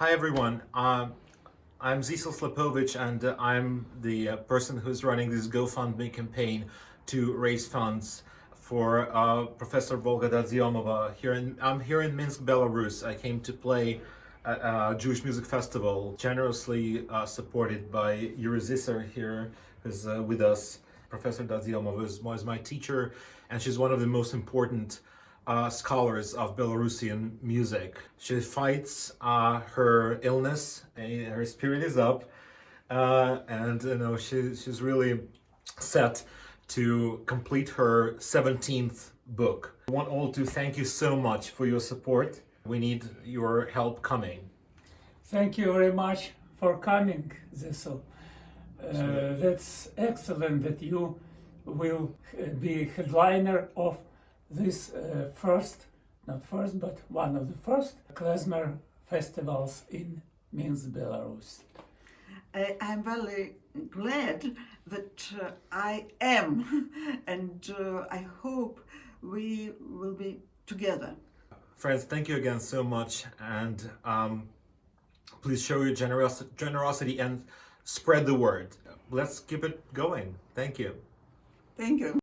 Hi everyone. I'm Zisel Slepovich, and I'm the person who's running this GoFundMe campaign to raise funds for Professor Volga Dadziyomava. I'm here in Minsk, Belarus. I came to play at a Jewish music festival, generously supported by Yuri Zisser here, who's with us. Professor Dadziyomava was my teacher, and she's one of the most important scholars of Belarusian music. She fights her illness, and her spirit is up, and she's really set to complete her 17th book. I want all to thank you so much for your support. We need your help coming. Thank you very much for coming, Zisel. That's excellent that you will be headliner of this one of the first klezmer festivals in Minsk, Belarus. I'm very glad that I am, and I hope we will be together. Friends, thank you again so much, and please show your generosity and spread the word. Let's keep it going. Thank you. Thank you.